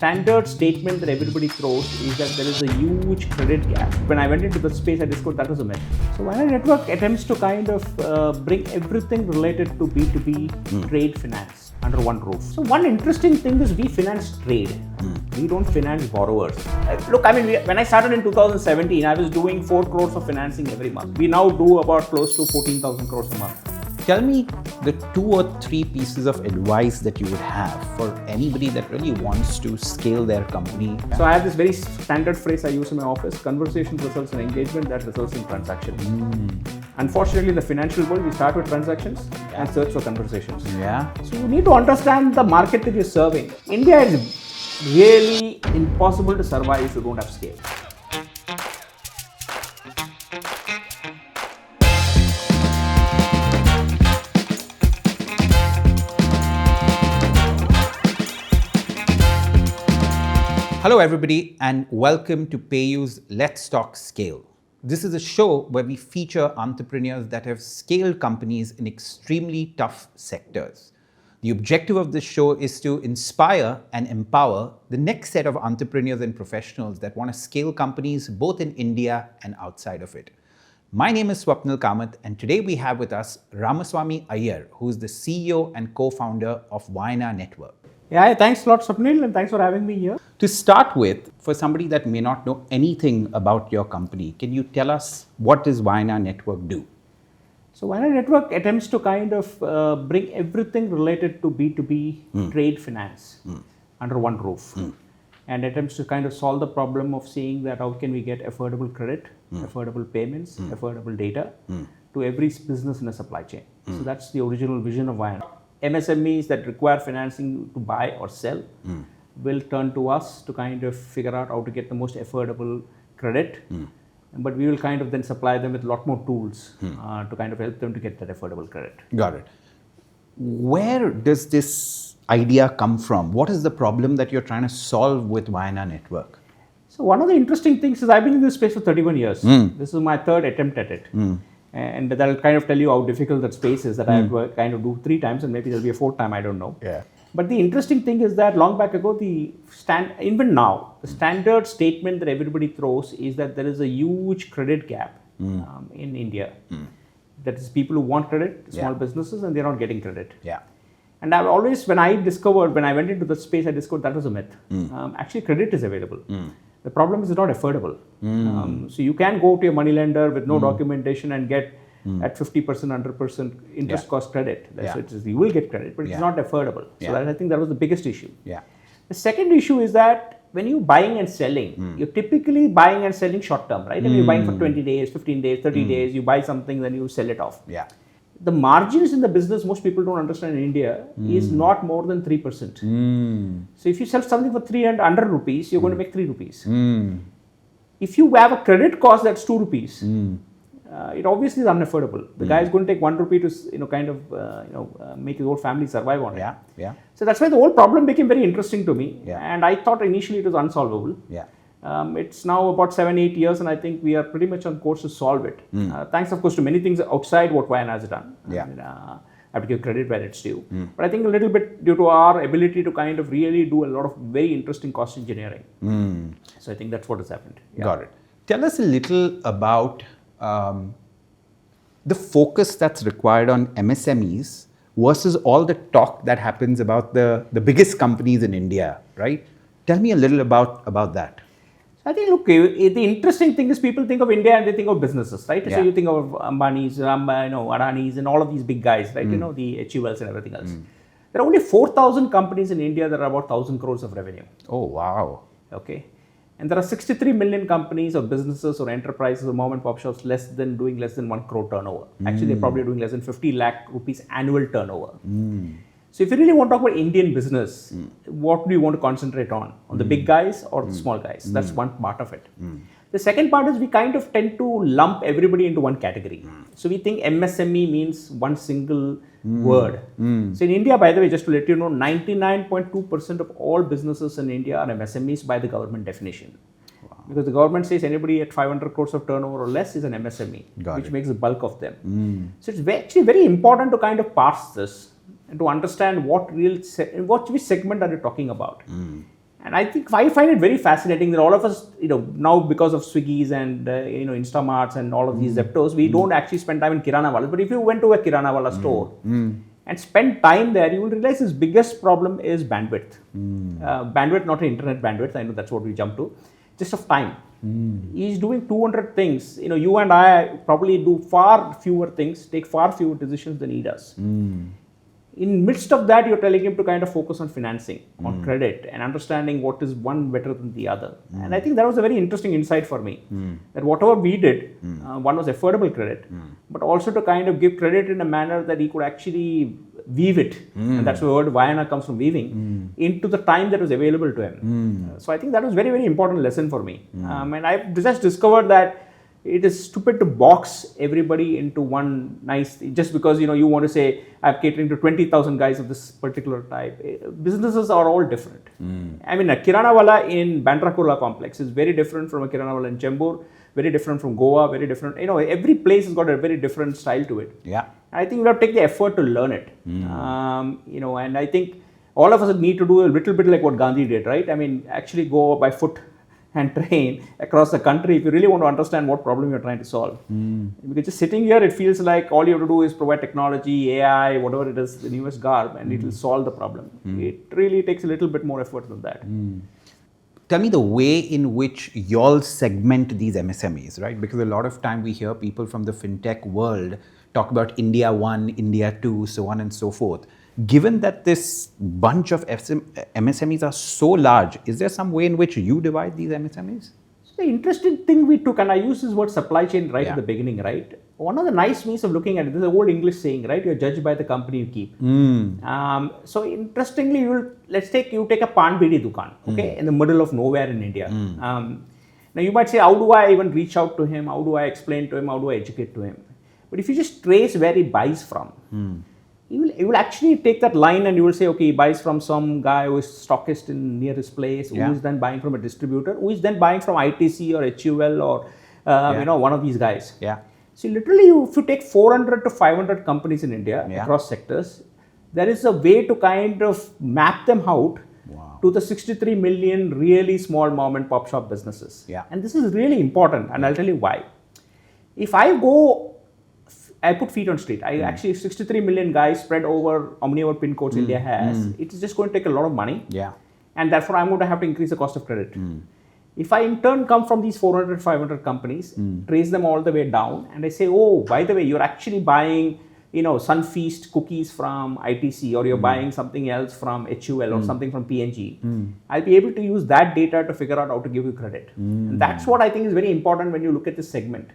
standard statement that everybody throws is that there is a huge credit gap. When I went into the space, I discovered that was a myth. So Vanaya Network attempts to kind of bring everything related to B2B trade finance under one roof. So one interesting thing is we finance trade. We don't finance borrowers. Look, I mean, when I started in 2017, I was doing 4 crores of financing every month. We now do about close to 14,000 crores a month. Tell me the 2 or 3 pieces of advice that you would have for anybody that really wants to scale their company. So I have this very standard phrase I use in my office: conversation results in engagement that results in transaction. Unfortunately, in the financial world, we start with transactions and search for conversations. Yeah. So you need to understand the market that you're serving. India is really impossible to survive if you don't have scale. Hello everybody and welcome to PayU's Let's Talk Scale. This is a show where we feature entrepreneurs that have scaled companies in extremely tough sectors. The objective of this show is to inspire and empower the next set of entrepreneurs and professionals that want to scale companies both in India and outside of it. My name is Swapnil Kamath and today we have with us Ramaswamy Iyer, who is the CEO and co-founder of Vayana Network. Yeah, thanks a lot, Swapnil, and thanks for having me here. To start with, for somebody that may not know anything about your company, can you tell us what does Vayana Network do? So Vanaya Network attempts to kind of bring everything related to B2B trade finance under one roof, and attempts to kind of solve the problem of seeing that how can we get affordable credit, affordable payments, affordable data to every business in a supply chain. So that's the original vision of Vayana. MSMEs that require financing to buy or sell will turn to us to kind of figure out how to get the most affordable credit. But we will kind of then supply them with a lot more tools to kind of help them to get that affordable credit. Got it. Where does this idea come from? What is the problem that you're trying to solve with Vayana Network? So one of the interesting things is I've been in this space for 31 years. This is my 3rd attempt at it. And that'll kind of tell you how difficult that space is that I have to kind of do 3 times and maybe there'll be a 4th time, I don't know. Yeah. But the interesting thing is that long back ago, even now, the standard statement that everybody throws is that there is a huge credit gap in India. That is people who want credit, small businesses, and they're not getting credit. Yeah. And I've always, when I went into the space, I discovered that was a myth. Actually, credit is available. The problem is it's not affordable. So you can go to your money lender with no documentation and get at 50%, 100% interest cost credit. So you will get credit, but it's not affordable. So I think that was the biggest issue. Yeah. The second issue is that when you're buying and selling, you're typically buying and selling short term, right? And you're buying for 20 days, 15 days, 30 days, you buy something, then you sell it off. Yeah. The margins in the business, most people don't understand in India, is not more than 3%. So if you sell something for 300 rupees, you're going to make 3 rupees. If you have a credit cost that's 2 rupees, it obviously is unaffordable. The guy is going to take 1 rupee to make his whole family survive on it. Yeah. So that's why the whole problem became very interesting to me. And I thought initially it was unsolvable. Yeah. It's now about 7-8 years, and I think we are pretty much on course to solve it. Thanks, of course, to many things outside what Vayana has done. Yeah. And, I have to give credit where it's due. But I think a little bit due to our ability to kind of really do a lot of very interesting cost engineering. So I think that's what has happened. Yeah. Got it. Tell us a little about the focus that's required on MSMEs versus all the talk that happens about the biggest companies in India, right? Tell me a little about that. I think, look, the interesting thing is people think of India and they think of businesses, right? So you think of Ambani's, Adani's and all of these big guys, right? The HULs and everything else. There are only 4,000 companies in India that are about 1,000 crores of revenue. Oh, wow. Okay. And there are 63 million companies or businesses or enterprises or mom and pop shops doing less than 1 crore turnover. Actually, they're probably doing less than 50 lakh rupees annual turnover. So if you really want to talk about Indian business, what do you want to concentrate on? On the big guys or the small guys? That's one part of it. The second part is we kind of tend to lump everybody into one category. So we think MSME means one single word. So in India, by the way, just to let you know, 99.2% of all businesses in India are MSMEs by the government definition. Wow. Because the government says anybody at 500 crores of turnover or less is an MSME, which makes the bulk of them. So it's actually very important to kind of parse this and to understand which segment are you talking about. And I think I find it very fascinating that all of us, now because of Swiggy's and Instamarts and all of these Zeptos, we don't actually spend time in Kirana Wala. But if you went to a Kirana Wala store and spend time there, you will realize his biggest problem is bandwidth. Bandwidth, not internet bandwidth. I know that's what we jump to. Just of time. He's doing 200 things. You and I probably do far fewer things, take far fewer decisions than he does. In midst of that, you're telling him to kind of focus on financing, on credit, and understanding what is one better than the other. And I think that was a very interesting insight for me. That whatever we did, one was affordable credit, but also to kind of give credit in a manner that he could actually weave it, and that's where the word Vayana comes from, weaving, into the time that was available to him. So I think that was very, very important lesson for me. And I just discovered that it is stupid to box everybody into one nice thing, just because you want to say I'm catering to 20,000 guys of this particular type. Businesses are all different. I mean, a Kirana Wala in Bandra Kurla complex is very different from a Kirana Wala in Chembur, very different from Goa, very different. Every place has got a very different style to it. Yeah. I think you have to take the effort to learn it. And I think all of us need to do a little bit like what Gandhi did, right? I mean, actually go by foot and train across the country if you really want to understand what problem you're trying to solve. Because just sitting here, it feels like all you have to do is provide technology, AI, whatever it is, the newest garb, and it will solve the problem. It really takes a little bit more effort than that. Tell me the way in which y'all segment these MSMEs, right? Because a lot of time we hear people from the fintech world talk about India 1, India 2, so on and so forth. Given that this bunch of MSMEs are so large, is there some way in which you divide these MSMEs? So the interesting thing we took, and I used this word supply chain right at the beginning, right? One of the nice ways of looking at it, this is an old English saying, right? You're judged by the company you keep. So interestingly, let's take a Pan Bidi Dukan, okay, in the middle of nowhere in India. Now you might say, how do I even reach out to him? How do I explain to him? How do I educate to him? But if you just trace where he buys from, you will actually take that line and you will say, okay, he buys from some guy who is stockist near his place, who is then buying from a distributor, who is then buying from ITC or HUL or one of these guys. Yeah. So literally, if you take 400 to 500 companies in India across sectors, there is a way to kind of map them out to the 63 million really small mom and pop shop businesses. Yeah. And this is really important, and I'll tell you why. If I put feet on street. Actually, 63 million guys spread over how many other pin codes India has. It's just going to take a lot of money. Yeah. And therefore, I'm going to have to increase the cost of credit. If I in turn come from these 400, 500 companies, trace them all the way down, and I say, oh, by the way, you're actually buying Sunfeast cookies from ITC, or you're buying something else from HUL or something from PNG, I'll be able to use that data to figure out how to give you credit. And that's what I think is very important when you look at this segment.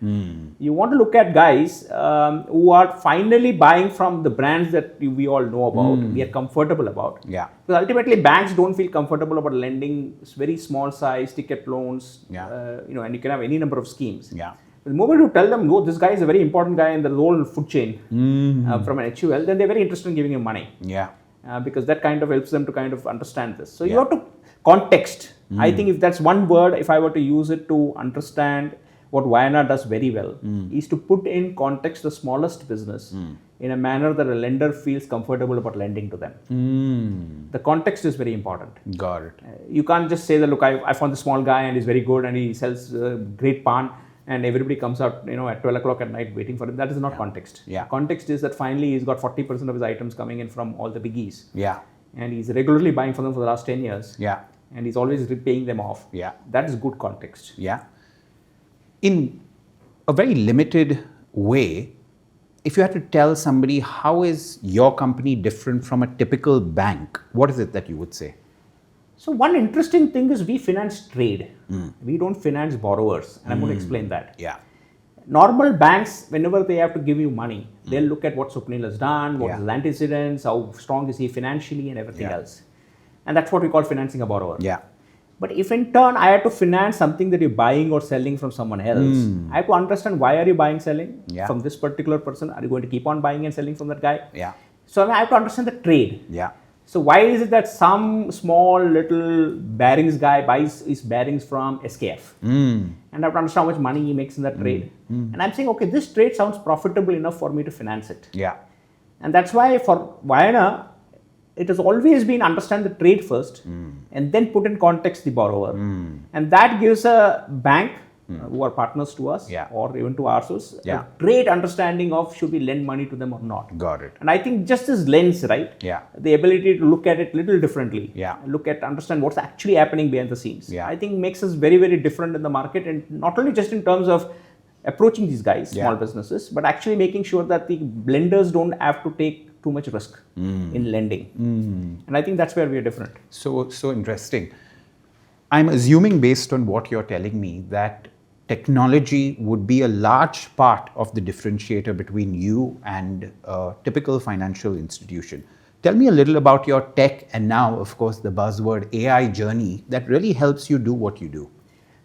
You want to look at guys who are finally buying from the brands that we all know about, we are comfortable about. Yeah. Because ultimately, banks don't feel comfortable about lending very small size ticket loans, and you can have any number of schemes. Yeah. The moment you tell them, no, this guy is a very important guy in the whole food chain from an HUL, then they're very interested in giving him money. Yeah. Because that kind of helps them to kind of understand this. So you have to context. I think if that's one word, if I were to use it to understand what Vayana does very well, is to put in context the smallest business in a manner that a lender feels comfortable about lending to them. The context is very important. Got it. You can't just say that, look, I found this small guy and he's very good and he sells great pan, and everybody comes out, at 12 o'clock at night waiting for him. That is not context. Yeah. Context is that finally he's got 40% of his items coming in from all the biggies. Yeah. And he's regularly buying from them for the last 10 years. Yeah. And he's always paying them off. Yeah. That is good context. Yeah. In a very limited way, if you had to tell somebody how is your company different from a typical bank, what is it that you would say? So one interesting thing is we finance trade. We don't finance borrowers. And I'm going to explain that. Yeah. Normal banks, whenever they have to give you money, they'll look at what Swapnil has done, what his antecedents, how strong is he financially, and everything else. And that's what we call financing a borrower. Yeah. But if in turn I had to finance something that you're buying or selling from someone else, I have to understand why are you buying, selling from this particular person? Are you going to keep on buying and selling from that guy? Yeah. So I have to understand the trade. Yeah. So why is it that some small little bearings guy buys his bearings from SKF? And I have to understand how much money he makes in that trade. And I'm saying, okay, this trade sounds profitable enough for me to finance it. Yeah. And that's why for Vayana, it has always been understand the trade first and then put in context the borrower. And that gives a bank who are partners to us or even to ourselves a great understanding of should we lend money to them or not. Got it. And I think just this lens, right? The ability to look at it a little differently, understand what's actually happening behind the scenes. I think makes us very, very different in the market, and not only just in terms of approaching these guys, small businesses, but actually making sure that the lenders don't have to take too much risk in lending. And I think that's where we are different. So interesting. I'm assuming based on what you're telling me that technology would be a large part of the differentiator between you and a typical financial institution. Tell me a little about your tech and now, of course, the buzzword AI journey that really helps you do what you do.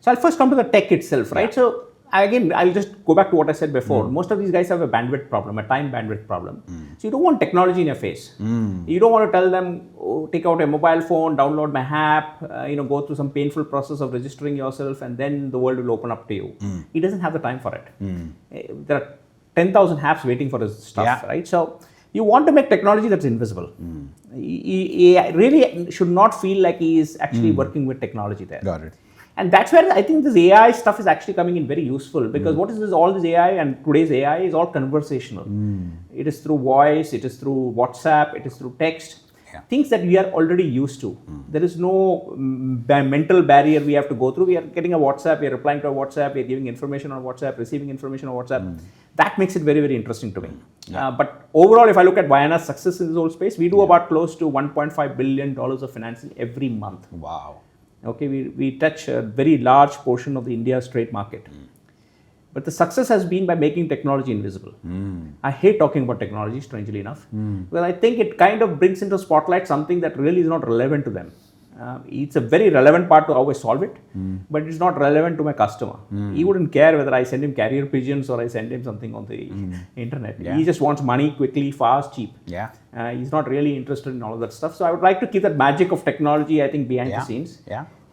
So I'll first come to the tech itself, right? So again, I'll just go back to what I said before. Most of these guys have a bandwidth problem, a time bandwidth problem. So you don't want technology in your face. You don't want to tell them, oh, take out a mobile phone, download my app, go through some painful process of registering yourself, and then the world will open up to you. He doesn't have the time for it. There are 10,000 apps waiting for his stuff, right? So you want to make technology that's invisible. He really should not feel like he is actually working with technology there. Got it. And that's where I think this AI stuff is actually coming in very useful, because what is this? All this AI and today's AI is all conversational. It is through voice, it is through WhatsApp, it is through text. Things that we are already used to. There is no mental barrier we have to go through. We are getting a WhatsApp, we are replying to a WhatsApp, we are giving information on WhatsApp, receiving information on WhatsApp. That makes it very, very interesting to me. But overall, if I look at Vayana's success in this whole space, we do about close to $1.5 billion of financing every month. Wow. Okay, we touch a very large portion of the India's trade market. But the success has been by making technology invisible. I hate talking about technology, strangely enough. Well, I think it kind of brings into spotlight something that really is not relevant to them. It's a very relevant part to how I solve it, but it's not relevant to my customer. He wouldn't care whether I send him carrier pigeons or I send him something on the internet. He just wants money quickly, fast, cheap. He's not really interested in all of that stuff. So I would like to keep that magic of technology, I think, behind the scenes.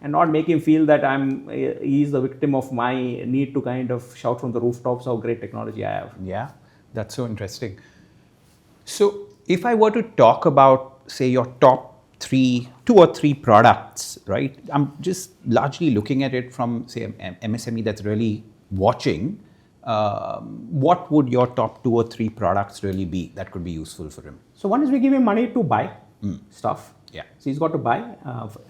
And not make him feel that he's the victim of my need to kind of shout from the rooftops how great technology I have. Yeah, that's so interesting. So if I were to talk about, say, your top 2 or 3 products, right? I'm just largely looking at it from, say, an MSME that's really watching. What would your top 2 or 3 products really be that could be useful for him? So one is we give him money to buy stuff. So he's got to buy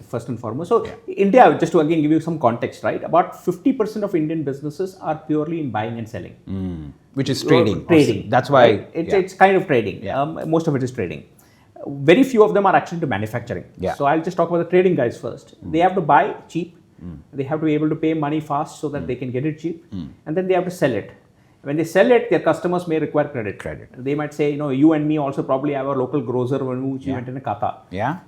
first and foremost. So India, just to again give you some context, right? About 50% of Indian businesses are purely in buying and selling. Which is trading. Trading. That's why. Right? It's kind of trading. Most of it is trading. Very few of them are actually into manufacturing. So I'll just talk about the trading guys first. They have to buy cheap. They have to be able to pay money fast so that they can get it cheap. And then they have to sell it. When they sell it, their customers may require credit. They might say, you and me also probably have a local grocer which we went in a kata.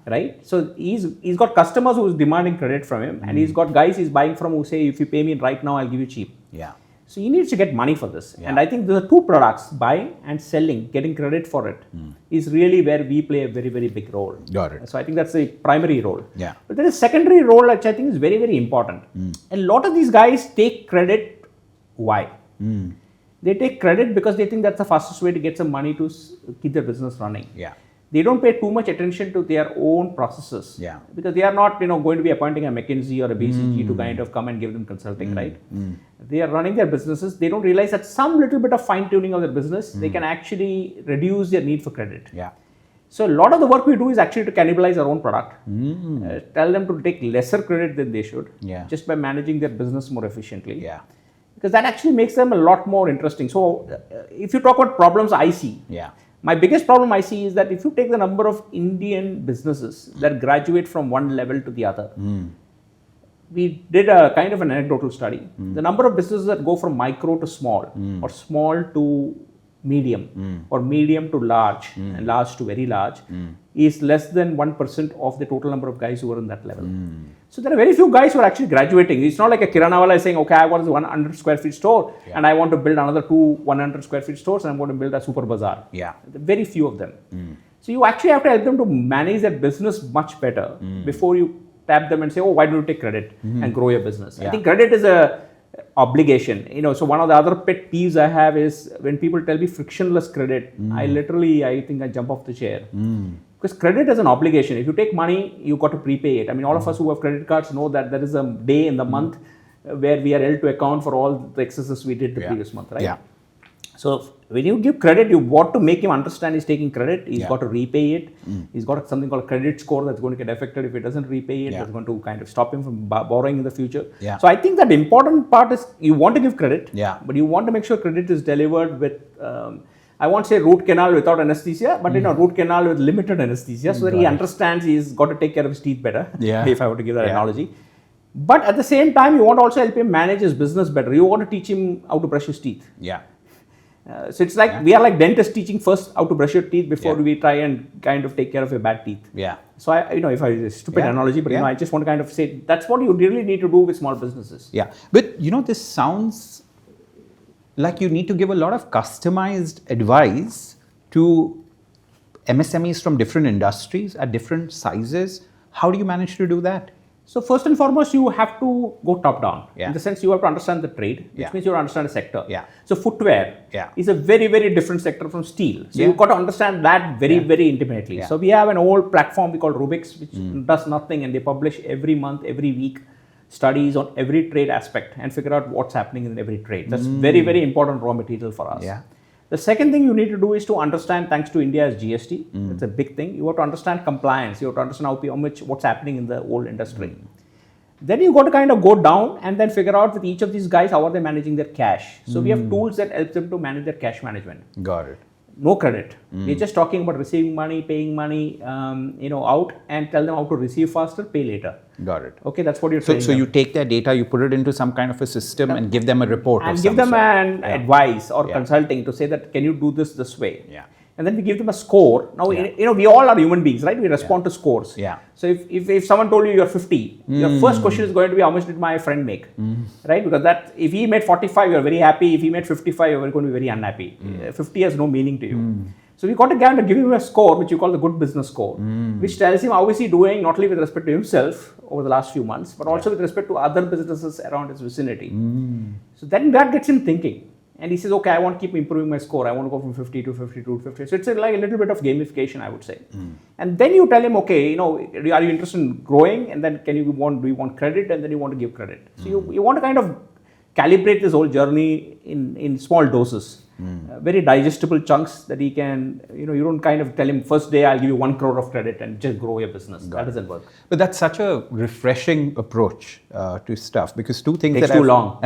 Right? So he's got customers who's demanding credit from him, and he's got guys he's buying from who say, if you pay me right now, I'll give you cheap. So he needs to get money for this. And I think the 2 products, buying and selling, getting credit for it, is really where we play a very, very big role. Got it. So I think that's the primary role. But there is a secondary role which I think is very, very important. A lot of these guys take credit. Why? They take credit because they think that's the fastest way to get some money to keep their business running. They don't pay too much attention to their own processes. Because they are not, going to be appointing a McKinsey or a BCG to kind of come and give them consulting, right? They are running their businesses. They don't realize that some little bit of fine tuning of their business, they can actually reduce their need for credit. So a lot of the work we do is actually to cannibalize our own product. Tell them to take lesser credit than they should, just by managing their business more efficiently. Because that actually makes them a lot more interesting. So if you talk about problems I see, my biggest problem I see is that if you take the number of Indian businesses that graduate from one level to the other, we did a kind of an anecdotal study. The number of businesses that go from micro to small, or small to medium, or medium to large, and large to very large, is less than 1% of the total number of guys who are in that level. So there are very few guys who are actually graduating. It's not like a Kiranawala is saying, okay, I got this 100 square feet store and I want to build another 2 100 square feet stores and I'm going to build a super bazaar. Very few of them. So you actually have to help them to manage their business much better before you tap them and say, oh, why don't you take credit and grow your business? I think credit is a obligation. So one of the other pet peeves I have is when people tell me frictionless credit, I think I jump off the chair. Because credit is an obligation. If you take money, you got to prepay it. I mean, all of us who have credit cards know that there is a day in the month where we are held to account for all the excesses we did the previous month, right? Yeah. So when you give credit, you want to make him understand he's taking credit. He's got to repay it. He's got something called a credit score that's going to get affected if he doesn't repay it. That's going to kind of stop him from borrowing in the future. Yeah. So I think that the important part is you want to give credit, Yeah. but you want to make sure credit is delivered with, I won't say root canal without anesthesia, but root canal with limited anesthesia, so that he understands he's got to take care of his teeth better, if I were to give that analogy. But at the same time, you want to also help him manage his business better. You want to teach him how to brush his teeth. Yeah. So it's like we are like dentists teaching first how to brush your teeth before we try and kind of take care of your bad teeth. Yeah. So if I use a stupid analogy, but I just want to kind of say that's what you really need to do with small businesses. Yeah. But this sounds like you need to give a lot of customized advice to MSMEs from different industries at different sizes. How do you manage to do that? So first and foremost, you have to go top down. Yeah. In the sense you have to understand the trade, which means you have to understand the sector. Yeah. So footwear is a very, very different sector from steel. So you've got to understand that very, very intimately. Yeah. So we have an old platform we call Rubik's, which does nothing, and they publish every month, every week, studies on every trade aspect and figure out what's happening in every trade. That's very, very important raw material for us. Yeah. The second thing you need to do is to understand, thanks to India's GST, it's a big thing. You have to understand compliance. You have to understand what's happening in the whole industry. Then you got to kind of go down and then figure out with each of these guys, how are they managing their cash. So we have tools that help them to manage their cash management. Got it. No credit. We're just talking about receiving money, paying money, out, and tell them how to receive faster, pay later. Got it. Okay, that's what you're So you take their data, you put it into some kind of a system and give them a report and of give some them sort. an advice or consulting to say that can you do this way. Yeah. And then we give them a score. Now, we all are human beings, right? We respond to scores. Yeah. So if someone told you you're 50, your first question is going to be how much did my friend make, right? Because if he made 45, you're very happy. If he made 55, you're going to be very unhappy. 50 has no meaning to you. So we got to kind of give him a score, which you call the good business score, which tells him how is he doing, not only with respect to himself over the last few months, but also with respect to other businesses around his vicinity. So then that gets him thinking. And he says, okay, I want to keep improving my score. I want to go from 50 to 52 to 50. So it's like a little bit of gamification, I would say. And then you tell him, okay, are you interested in growing? And then do you want credit? And then you want to give credit. So you want to kind of calibrate this whole journey in small doses. Very digestible chunks that he can, you don't kind of tell him first day I'll give you 1 crore of credit and just grow your business. That doesn't work. But that's such a refreshing approach to stuff, because two things Takes too long.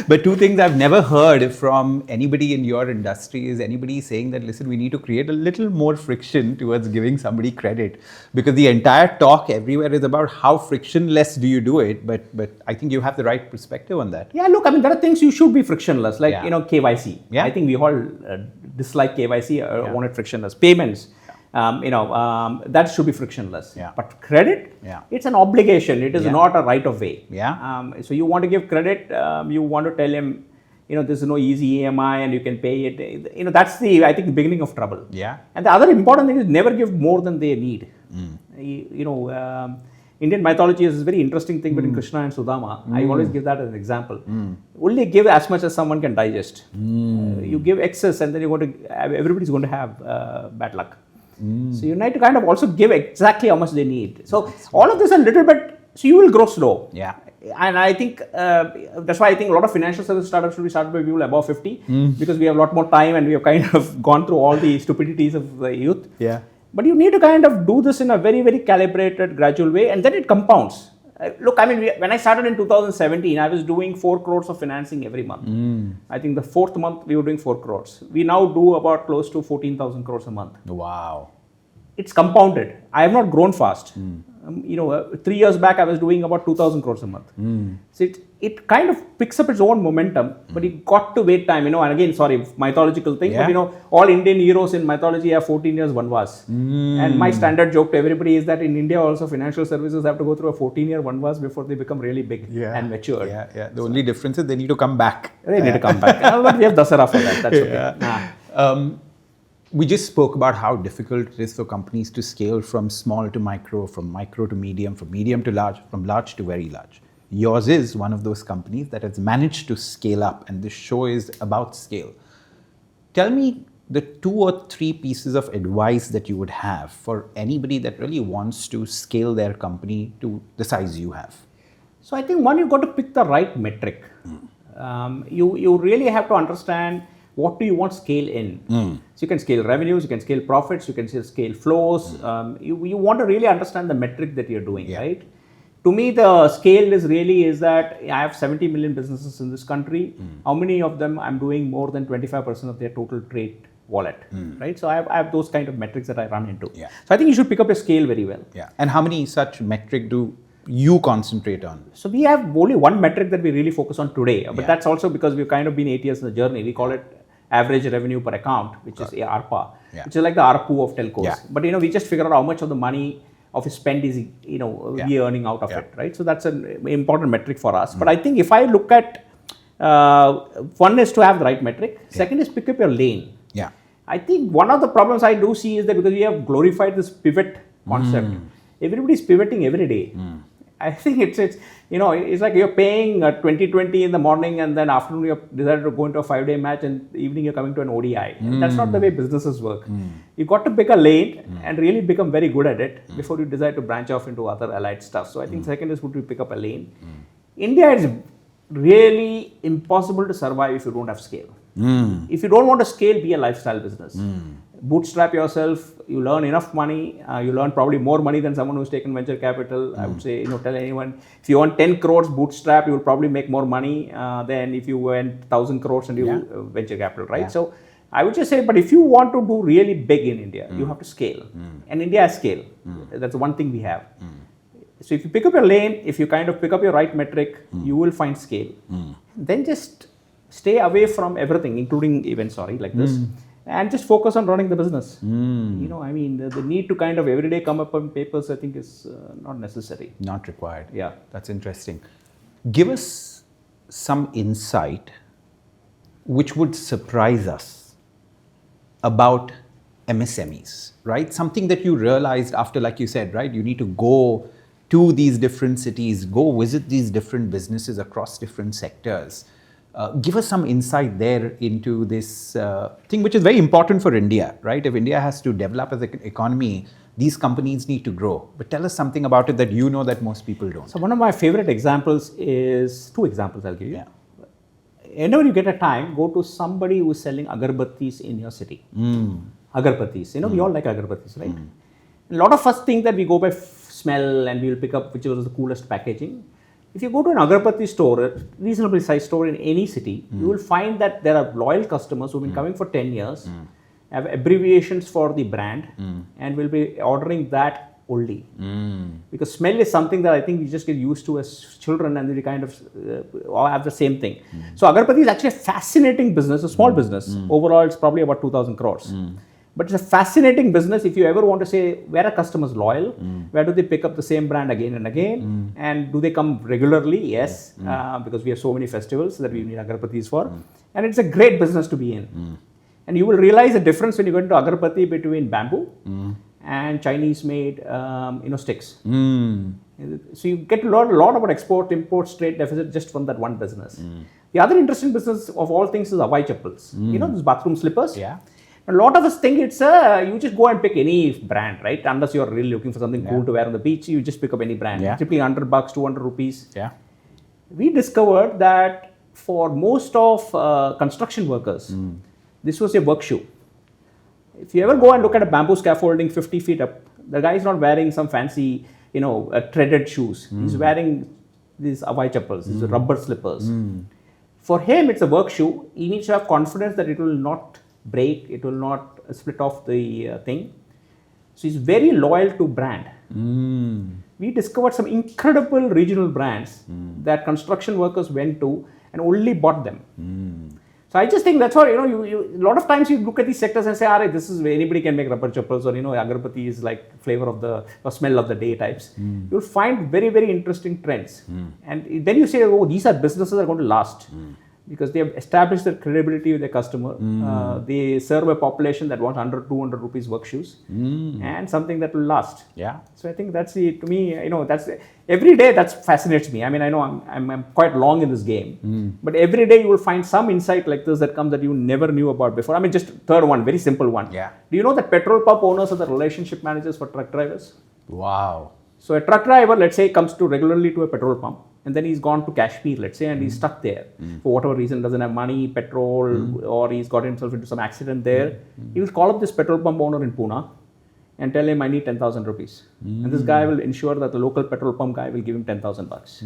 But two things I've never heard from anybody in your industry is anybody saying that, listen, we need to create a little more friction towards giving somebody credit, because the entire talk everywhere is about how frictionless do you do it. But I think you have the right perspective on that. Yeah, look, I mean, there are things you should be frictionless, like, KYC. Yeah. I think we all dislike KYC, want it frictionless. Payments, that should be frictionless. Yeah. But credit, it's an obligation. It is not a right of way. Yeah. So you want to give credit, you want to tell him, there's no easy EMI and you can pay it. That's I think, the beginning of trouble. Yeah. And the other important thing is never give more than they need. Indian mythology is a very interesting thing between Krishna and Sudama. I always give that as an example. Only give as much as someone can digest. You give excess and then everybody's going to have bad luck. So you need to kind of also give exactly how much they need. So all of this a little bit, so you will grow slow. Yeah. And I think that's why I think a lot of financial service startups should be started by people above 50 because we have a lot more time and we have kind of gone through all the stupidities of the youth. Yeah. But you need to kind of do this in a very, very calibrated, gradual way, and then it compounds. Look, I mean, when I started in 2017, I was doing 4 crores of financing every month. I think the 4th month we were doing 4 crores. We now do about close to 14,000 crores a month. Wow. It's compounded. I have not grown fast. 3 years back, I was doing about 2,000 crores a month. So it kind of picks up its own momentum, but you got to wait time, and again, sorry, mythological thing, but all Indian heroes in mythology have 14 years vanvas. And my standard joke to everybody is that in India also financial services have to go through a 14-year vanvas before they become really big and mature. Yeah. The only difference is they need to come back. They need to come back. But we have Dasara for that. That's okay. We just spoke about how difficult it is for companies to scale from small to micro, from micro to medium, from medium to large, from large to very large. Yours is one of those companies that has managed to scale up, and this show is about scale. Tell me the 2 or 3 pieces of advice that you would have for anybody that really wants to scale their company to the size you have? So I think one, you've got to pick the right metric. You really have to understand what do you want scale in. So you can scale revenues, you can scale profits, you can scale flows. You want to really understand the metric that you're doing, right? To me, the scale is that I have 70 million businesses in this country. How many of them I'm doing more than 25% of their total trade wallet, right? So I have those kind of metrics that I run into. Yeah. So I think you should pick up your scale very well. Yeah. And how many such metric do you concentrate on? So we have only one metric that we really focus on today, but that's also because we've kind of been 8 years in the journey. We call it average revenue per account, which is ARPA, which is like the ARPU of telcos. Yeah. But we just figure out how much of the money of his spend is we earning out of it, right? So that's an important metric for us. But I think if I look at one is to have the right metric. Second is pick up your lane. Yeah. I think one of the problems I do see is that because we have glorified this pivot concept, everybody's pivoting every day. I think it's like you're paying 20-20 in the morning and then afternoon you decided to go into a 5-day match and evening you're coming to an ODI. That's not the way businesses work. You've got to pick a lane and really become very good at it before you decide to branch off into other allied stuff. So I think second is to pick up a lane. India is really impossible to survive if you don't have scale. If you don't want to scale, be a lifestyle business. Bootstrap yourself, you learn enough money, you learn probably more money than someone who's taken venture capital. I would say, tell anyone, if you want 10 crores bootstrap, you will probably make more money than if you went 1,000 crores and you venture capital, right? So I would just say, but if you want to do really big in India, you have to scale. And India has scale. That's one thing we have. So if you pick up your lane, if you kind of pick up your right metric, you will find scale. Then just stay away from everything, including events, like this, and just focus on running the business. The need to kind of every day come up on papers, I think is not necessary. Not required. Yeah. That's interesting. Give us some insight which would surprise us about MSMEs, right? Something that you realized after, like you said, right? You need to go to these different cities, go visit these different businesses across different sectors. Give us some insight there into this thing, which is very important for India, right? If India has to develop as an economy, these companies need to grow. But tell us something about it that you know that most people don't. So one of my favorite examples is, 2 examples I'll give you. Whenever you get a time, go to somebody who is selling agarbattis in your city. Agarbattis, we all like agarbattis, right? A lot of us think that we go by smell and we will pick up whichever is the coolest packaging. If you go to an agarbatti store, a reasonably sized store in any city, you will find that there are loyal customers who have been coming for 10 years, have abbreviations for the brand, and will be ordering that only. Because smell is something that I think we just get used to as children, and we kind of all have the same thing. So agarbatti is actually a fascinating business, a small business. Overall, it's probably about 2,000 crores. But it's a fascinating business if you ever want to say, where are customers loyal? Where do they pick up the same brand again and again? And do they come regularly? Yes, because we have so many festivals that we need agarbattis for. And it's a great business to be in. And you will realize the difference when you go into agarbatti between bamboo and Chinese-made sticks. So you get to learn a lot about export, import, trade deficit just from that one business. The other interesting business of all things is Hawaii chappals. Those bathroom slippers? Yeah. A lot of us think it's you just go and pick any brand, right? Unless you're really looking for something cool to wear on the beach, you just pick up any brand. Typically $100, 200 rupees. Yeah. We discovered that for most of construction workers, this was a work shoe. If you ever go and look at a bamboo scaffolding 50 feet up, the guy is not wearing some fancy, threaded shoes. He's wearing these Hawaii chappals, these rubber slippers. For him, it's a work shoe. He needs to have confidence that it will not break, it will not split off the thing. So he's very loyal to brand. We discovered some incredible regional brands that construction workers went to and only bought them. So I just think that's what, a lot of times you look at these sectors and say, all right, this is where anybody can make rubber chappals, or, agarbatti is like flavor of the, or smell of the day types. You'll find very, very interesting trends. And then you say, oh, these are businesses that are going to last. because they have established their credibility with their customer. They serve a population that wants under 200 rupees work shoes and something that will last. Yeah. So I think that's to me, that's every day that fascinates me. I mean, I know I'm quite long in this game, but every day you will find some insight like this that comes that you never knew about before. I mean, just third one, very simple one. Yeah. Do you know that petrol pump owners are the relationship managers for truck drivers? Wow. So a truck driver, let's say, comes regularly to a petrol pump, and then he's gone to Kashmir, let's say, and he's stuck there for whatever reason, doesn't have money, petrol, or he's got himself into some accident there. He will call up this petrol pump owner in Pune and tell him, I need 10,000 rupees. And this guy will ensure that the local petrol pump guy will give him 10,000 bucks.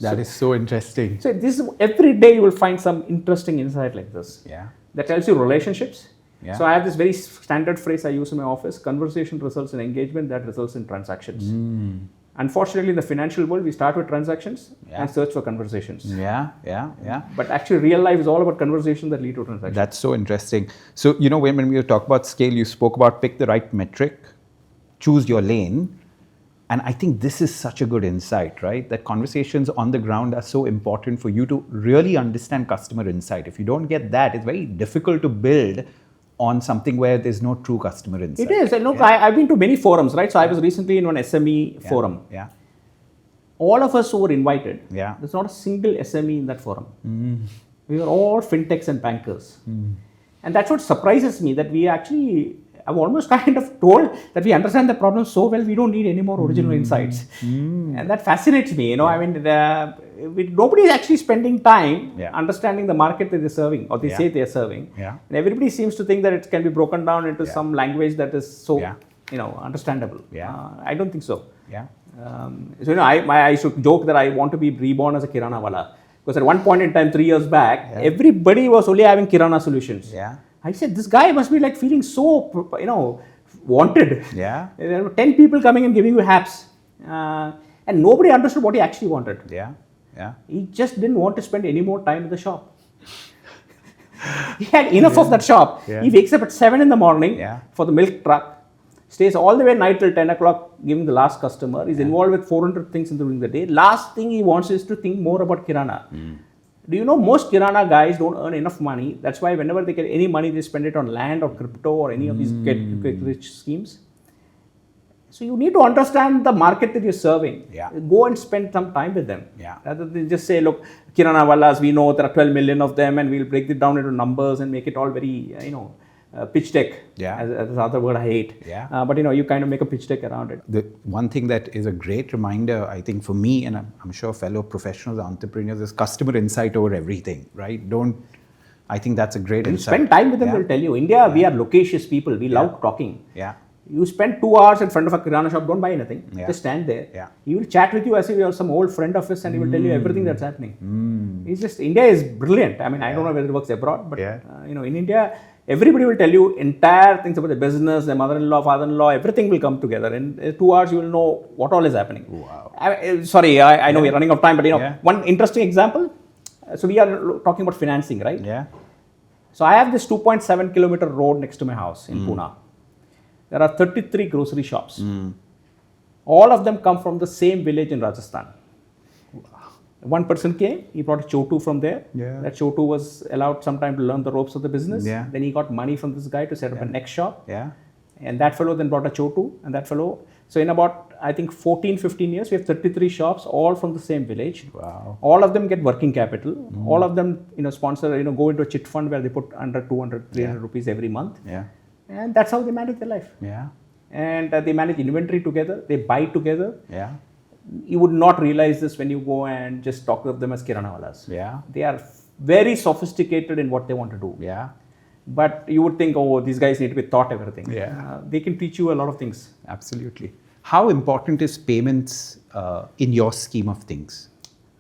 That is so interesting. So this is, every day you will find some interesting insight like this. Yeah. That tells you relationships. Yeah. So I have this very standard phrase I use in my office: conversation results in engagement, that results in transactions. Unfortunately, in the financial world, we start with transactions and search for conversations. Yeah. But actually, real life is all about conversations that lead to transactions. That's so interesting. So, when we talk about scale, you spoke about pick the right metric, choose your lane. And I think this is such a good insight, right? That conversations on the ground are so important for you to really understand customer insight. If you don't get that, it's very difficult to build on something where there's no true customer insight. It is. And look, I've been to many forums, right? So I was recently in one SME forum. Yeah. All of us who were invited, Yeah. there's not a single SME in that forum. We were all fintechs and bankers. And that's what surprises me, that we actually have almost kind of told that we understand the problem so well, we don't need any more original insights. And that fascinates me. I mean, nobody is actually spending time understanding the market that they're serving, or they say they're serving. Yeah. And everybody seems to think that it can be broken down into some language that is so, understandable. I don't think so. Yeah. So, I should joke that I want to be reborn as a Kirana wala. Because at one point in time, 3 years back, everybody was only having Kirana solutions. Yeah. I said, this guy must be like feeling so, wanted. Yeah. There were 10 people coming and giving you haps. And nobody understood what he actually wanted. Yeah. Yeah. He just didn't want to spend any more time in the shop. He had enough of that shop. Yeah. He wakes up at 7 in the morning for the milk truck, stays all the way night till 10 o'clock giving the last customer. He's involved with 400 things during the day. Last thing he wants is to think more about Kirana. Do you know most Kirana guys don't earn enough money? That's why whenever they get any money, they spend it on land or crypto or any of these get quick rich schemes. So you need to understand the market that you're serving. Yeah. Go and spend some time with them. Yeah. Rather than just say, look, Kirana wallas, we know there are 12 million of them, and we'll break it down into numbers and make it all very, pitch deck. Yeah. As the other word I hate. Yeah. But you kind of make a pitch deck around it. The one thing that is a great reminder, I think, for me, and I'm sure fellow professionals, entrepreneurs, is customer insight over everything, right? I think that's a great insight. Spend time with them, they'll tell you. India, we are loquacious people. We love talking. Yeah. You spend 2 hours in front of a Kirana shop, don't buy anything. Just stand there. Yeah. He will chat with you as if you are some old friend of his, and he will tell you everything that's happening. India is brilliant. I mean, I don't know whether it works abroad, but in India, everybody will tell you entire things about the business, their mother-in-law, father-in-law, everything will come together. In 2 hours, you will know what all is happening. Wow. I know we're running out of time, but one interesting example. So we are talking about financing, right? Yeah. So I have this 2.7 kilometer road next to my house in Pune. There are 33 grocery shops. All of them come from the same village in Rajasthan. One person came, he brought a chotu from there. Yeah. That chotu was allowed some time to learn the ropes of the business. Yeah. Then he got money from this guy to set up a next shop. Yeah. And that fellow then brought a chotu, and that fellow. So in about, I think, 14, 15 years, we have 33 shops, all from the same village. Wow. All of them get working capital. All of them, sponsor, go into a chit fund where they put under 200, 300 rupees every month. Yeah. And that's how they manage their life. Yeah. And they manage inventory together. They buy together. Yeah. You would not realize this when you go and just talk of them as Kirana wallas. Yeah. They are very sophisticated in what they want to do. Yeah. But you would think, oh, these guys need to be taught everything. Yeah. They can teach you a lot of things. Absolutely. How important is payments in your scheme of things?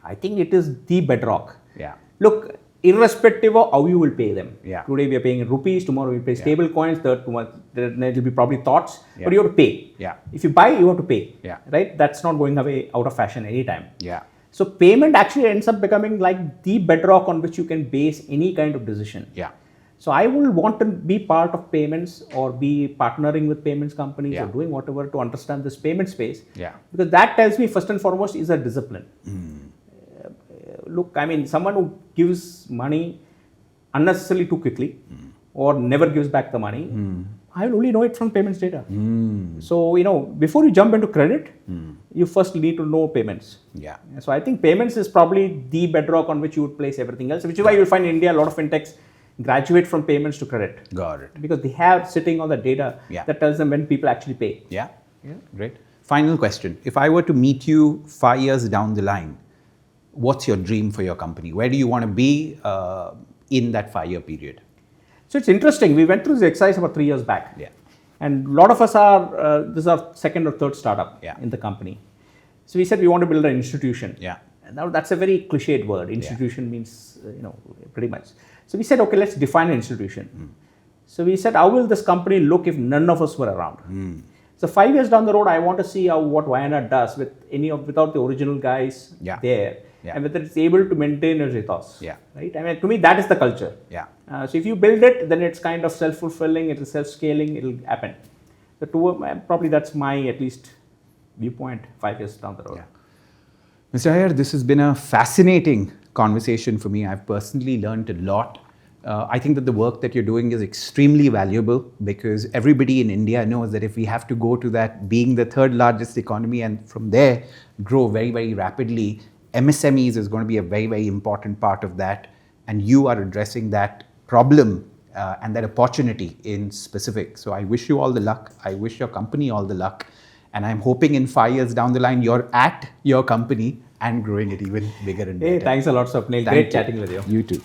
I think it is the bedrock. Yeah. Look, irrespective of how you will pay them. Yeah. Today we are paying in rupees, tomorrow we pay stable coins, there will be probably thoughts, but you have to pay. Yeah. If you buy, you have to pay. Yeah. Right? That's not going away out of fashion anytime. Yeah. So payment actually ends up becoming like the bedrock on which you can base any kind of decision. Yeah. So I will want to be part of payments or be partnering with payments companies or doing whatever to understand this payment space. Yeah. Because that tells me first and foremost is a discipline. look, I mean, someone who gives money unnecessarily too quickly or never gives back the money, I will only know it from payments data. So, before you jump into credit, you first need to know payments. Yeah. So I think payments is probably the bedrock on which you would place everything else, which is why you'll find in India a lot of fintechs graduate from payments to credit. Got it. Because they have sitting on the data that tells them when people actually pay. Yeah. Great. Final question. If I were to meet you 5 years down the line, what's your dream for your company? Where do you want to be in that 5-year period? So it's interesting. We went through this exercise about 3 years back. Yeah. And a lot of us are, this is our second or third startup in the company. So we said we want to build an institution. Yeah. And now that's a very cliched word. Institution means, pretty much. So we said, okay, let's define an institution. So we said, how will this company look if none of us were around? So 5 years down the road, I want to see what Vayana does without the original guys there. And whether it's able to maintain its ethos. Right? I mean, to me, that is the culture. So if you build it, then it's kind of self-fulfilling, it's self-scaling, it'll happen. So probably that's my, at least, viewpoint 5 years down the road. Mr. Iyer, this has been a fascinating conversation for me. I've personally learned a lot. I think that the work that you're doing is extremely valuable because everybody in India knows that if we have to go to that being the third largest economy and from there grow very, very rapidly, MSMEs is going to be a very, very important part of that. And you are addressing that problem and that opportunity in specific. So I wish you all the luck. I wish your company all the luck. And I'm hoping in 5 years down the line, you're at your company and growing it even bigger and better. Hey, thanks a lot, Swapnil. Great chatting with you. You too.